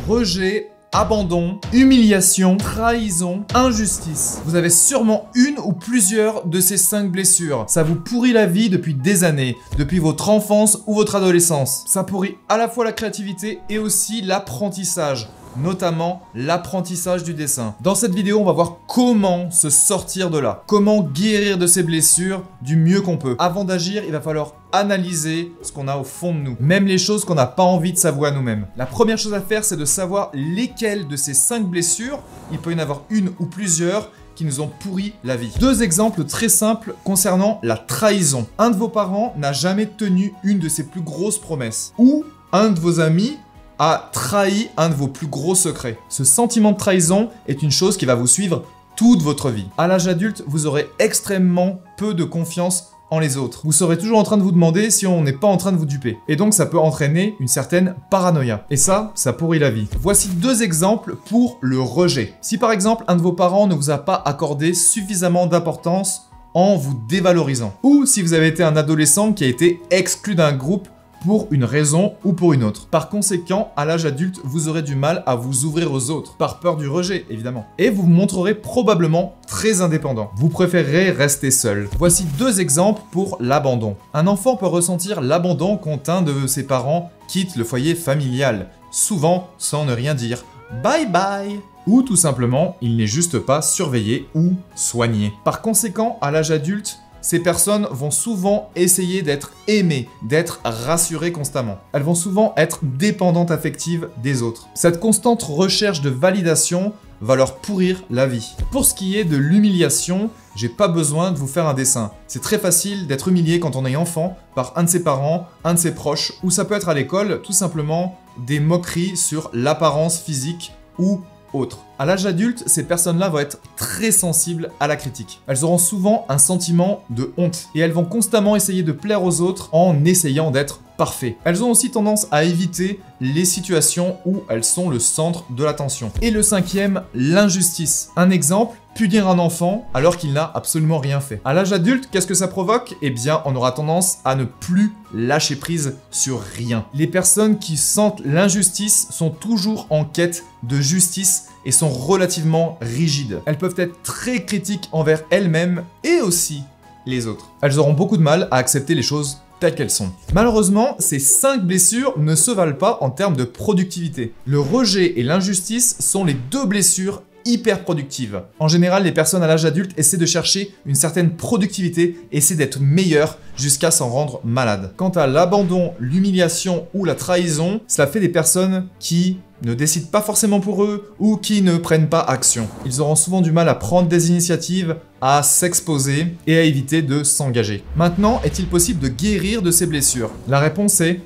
rejet, abandon, humiliation, trahison, injustice. Vous avez sûrement une ou plusieurs de ces 5 blessures. Ça vous pourrit la vie depuis des années, depuis votre enfance ou votre adolescence. Ça pourrit à la fois la créativité et aussi l'apprentissage, notamment l'apprentissage du dessin. Dans cette vidéo, on va voir comment se sortir de là, comment guérir de ces blessures du mieux qu'on peut. Avant d'agir, il va falloir analyser ce qu'on a au fond de nous, même les choses qu'on n'a pas envie de s'avouer à nous-mêmes. La première chose à faire, c'est de savoir lesquelles de ces 5 blessures, il peut y en avoir une ou plusieurs, qui nous ont pourri la vie. 2 exemples très simples concernant la trahison. Un de vos parents n'a jamais tenu une de ses plus grosses promesses, ou un de vos amis a trahi un de vos plus gros secrets. Ce sentiment de trahison est une chose qui va vous suivre toute votre vie. À l'âge adulte, vous aurez extrêmement peu de confiance en les autres. Vous serez toujours en train de vous demander si on n'est pas en train de vous duper. Et donc ça peut entraîner une certaine paranoïa. Et ça pourrit la vie. Voici 2 exemples pour le rejet. Si par exemple un de vos parents ne vous a pas accordé suffisamment d'importance en vous dévalorisant, ou si vous avez été un adolescent qui a été exclu d'un groupe pour une raison ou pour une autre. Par conséquent, à l'âge adulte, vous aurez du mal à vous ouvrir aux autres, par peur du rejet, évidemment. Et vous vous montrerez probablement très indépendant. Vous préférerez rester seul. Voici 2 exemples pour l'abandon. Un enfant peut ressentir l'abandon quand un de ses parents quitte le foyer familial, souvent sans ne rien dire. Bye bye! Ou tout simplement, il n'est juste pas surveillé ou soigné. Par conséquent, à l'âge adulte, ces personnes vont souvent essayer d'être aimées, d'être rassurées constamment. Elles vont souvent être dépendantes affectives des autres. Cette constante recherche de validation va leur pourrir la vie. Pour ce qui est de l'humiliation, j'ai pas besoin de vous faire un dessin. C'est très facile d'être humilié quand on est enfant par un de ses parents, un de ses proches, ou ça peut être à l'école, tout simplement des moqueries sur l'apparence physique ou autre. À l'âge adulte, ces personnes-là vont être très sensibles à la critique. Elles auront souvent un sentiment de honte et elles vont constamment essayer de plaire aux autres en essayant d'être parfait. Elles ont aussi tendance à éviter les situations où elles sont le centre de l'attention. Et le 5e, l'injustice. Un exemple, punir un enfant alors qu'il n'a absolument rien fait. À l'âge adulte, qu'est-ce que ça provoque? Eh bien, on aura tendance à ne plus lâcher prise sur rien. Les personnes qui sentent l'injustice sont toujours en quête de justice et sont relativement rigides. Elles peuvent être très critiques envers elles-mêmes et aussi les autres. Elles auront beaucoup de mal à accepter les choses telles qu'elles sont. Malheureusement, ces 5 blessures ne se valent pas en termes de productivité. Le rejet et l'injustice sont les 2 blessures hyper productives. En général, les personnes à l'âge adulte essaient de chercher une certaine productivité, essaient d'être meilleures jusqu'à s'en rendre malades. Quant à l'abandon, l'humiliation ou la trahison, cela fait des personnes qui ne décident pas forcément pour eux ou qui ne prennent pas action. Ils auront souvent du mal à prendre des initiatives, à s'exposer et à éviter de s'engager. Maintenant, est-il possible de guérir de ces blessures? La réponse est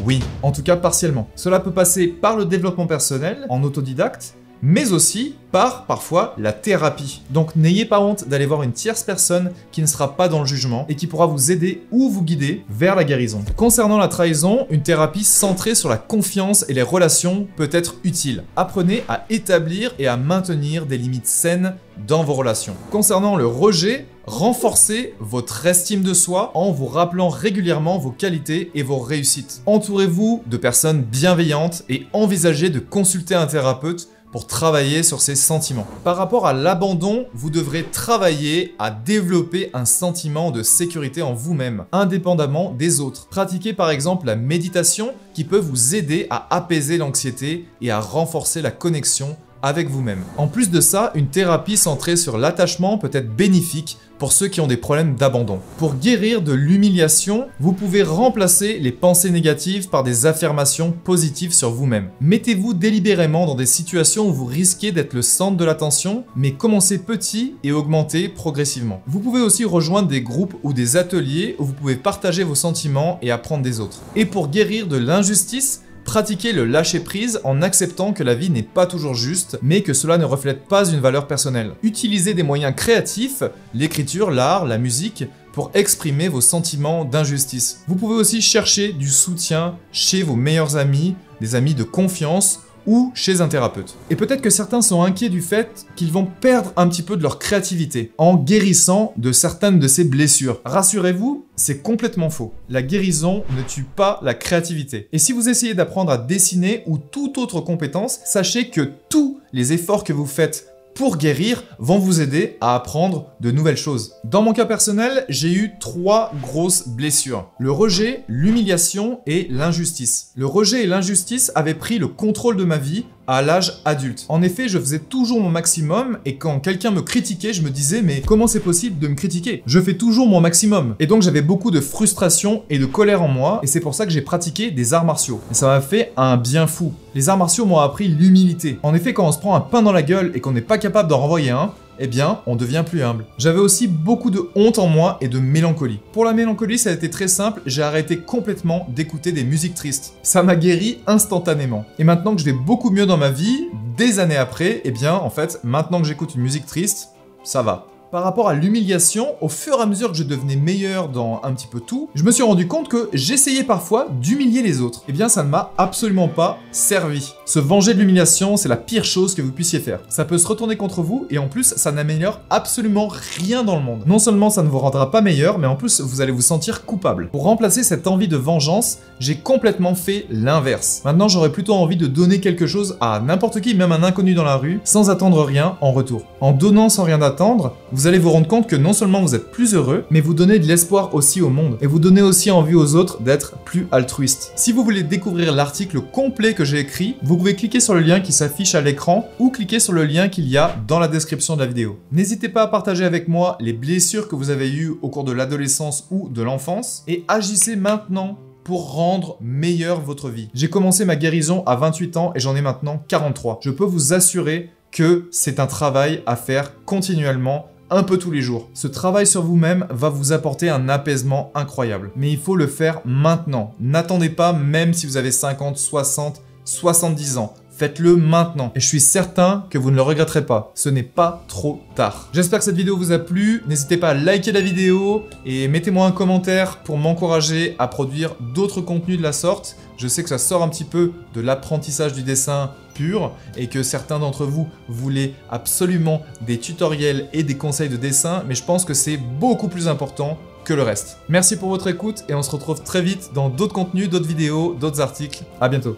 oui, en tout cas partiellement. Cela peut passer par le développement personnel, en autodidacte, mais aussi par parfois la thérapie. Donc n'ayez pas honte d'aller voir une tierce personne qui ne sera pas dans le jugement et qui pourra vous aider ou vous guider vers la guérison. Concernant la trahison, une thérapie centrée sur la confiance et les relations peut être utile. Apprenez à établir et à maintenir des limites saines dans vos relations. Concernant le rejet, renforcez votre estime de soi en vous rappelant régulièrement vos qualités et vos réussites. Entourez-vous de personnes bienveillantes et envisagez de consulter un thérapeute pour travailler sur ces sentiments. Par rapport à l'abandon, vous devrez travailler à développer un sentiment de sécurité en vous-même, indépendamment des autres. Pratiquez par exemple la méditation qui peut vous aider à apaiser l'anxiété et à renforcer la connexion avec vous-même. En plus de ça, une thérapie centrée sur l'attachement peut être bénéfique pour ceux qui ont des problèmes d'abandon. Pour guérir de l'humiliation, vous pouvez remplacer les pensées négatives par des affirmations positives sur vous-même. Mettez-vous délibérément dans des situations où vous risquez d'être le centre de l'attention, mais commencez petit et augmentez progressivement. Vous pouvez aussi rejoindre des groupes ou des ateliers où vous pouvez partager vos sentiments et apprendre des autres. Et pour guérir de l'injustice, pratiquez le lâcher-prise en acceptant que la vie n'est pas toujours juste, mais que cela ne reflète pas une valeur personnelle. Utilisez des moyens créatifs, l'écriture, l'art, la musique, pour exprimer vos sentiments d'injustice. Vous pouvez aussi chercher du soutien chez vos meilleurs amis, des amis de confiance ou chez un thérapeute. Et peut-être que certains sont inquiets du fait qu'ils vont perdre un petit peu de leur créativité en guérissant de certaines de ces blessures. Rassurez-vous, c'est complètement faux. La guérison ne tue pas la créativité. Et si vous essayez d'apprendre à dessiner ou toute autre compétence, sachez que tous les efforts que vous faites pour guérir vont vous aider à apprendre de nouvelles choses. Dans mon cas personnel, j'ai eu 3 grosses blessures. Le rejet, l'humiliation et l'injustice. Le rejet et l'injustice avaient pris le contrôle de ma vie à l'âge adulte. En effet, je faisais toujours mon maximum et quand quelqu'un me critiquait, je me disais mais comment c'est possible de me critiquer? Je fais toujours mon maximum. Et donc j'avais beaucoup de frustration et de colère en moi et c'est pour ça que j'ai pratiqué des arts martiaux. Et ça m'a fait un bien fou. Les arts martiaux m'ont appris l'humilité. En effet, quand on se prend un pain dans la gueule et qu'on n'est pas capable d'en renvoyer un, eh bien, on devient plus humble. J'avais aussi beaucoup de honte en moi et de mélancolie. Pour la mélancolie, ça a été très simple, j'ai arrêté complètement d'écouter des musiques tristes. Ça m'a guéri instantanément. Et maintenant que je vais beaucoup mieux dans ma vie, des années après, eh bien, en fait, maintenant que j'écoute une musique triste, ça va. Par rapport à l'humiliation, au fur et à mesure que je devenais meilleur dans un petit peu tout, je me suis rendu compte que j'essayais parfois d'humilier les autres. Eh bien, ça ne m'a absolument pas servi. Se venger de l'humiliation, c'est la pire chose que vous puissiez faire. Ça peut se retourner contre vous et en plus, ça n'améliore absolument rien dans le monde. Non seulement ça ne vous rendra pas meilleur, mais en plus, vous allez vous sentir coupable. Pour remplacer cette envie de vengeance, j'ai complètement fait l'inverse. Maintenant, j'aurais plutôt envie de donner quelque chose à n'importe qui, même un inconnu dans la rue, sans attendre rien en retour. En donnant sans rien attendre, vous allez vous rendre compte que non seulement vous êtes plus heureux, mais vous donnez de l'espoir aussi au monde. Et vous donnez aussi envie aux autres d'être plus altruistes. Si vous voulez découvrir l'article complet que j'ai écrit, vous pouvez cliquer sur le lien qui s'affiche à l'écran ou cliquer sur le lien qu'il y a dans la description de la vidéo. N'hésitez pas à partager avec moi les blessures que vous avez eues au cours de l'adolescence ou de l'enfance et agissez maintenant pour rendre meilleure votre vie. J'ai commencé ma guérison à 28 ans et j'en ai maintenant 43. Je peux vous assurer que c'est un travail à faire continuellement, un peu tous les jours. Ce travail sur vous-même va vous apporter un apaisement incroyable. Mais il faut le faire maintenant. N'attendez pas même si vous avez 50, 60, 70 ans. Faites-le maintenant. Et je suis certain que vous ne le regretterez pas. Ce n'est pas trop tard. J'espère que cette vidéo vous a plu. N'hésitez pas à liker la vidéo et mettez-moi un commentaire pour m'encourager à produire d'autres contenus de la sorte. Je sais que ça sort un petit peu de l'apprentissage du dessin pur et que certains d'entre vous voulaient absolument des tutoriels et des conseils de dessin, mais je pense que c'est beaucoup plus important que le reste. Merci pour votre écoute et on se retrouve très vite dans d'autres contenus, d'autres vidéos, d'autres articles. À bientôt.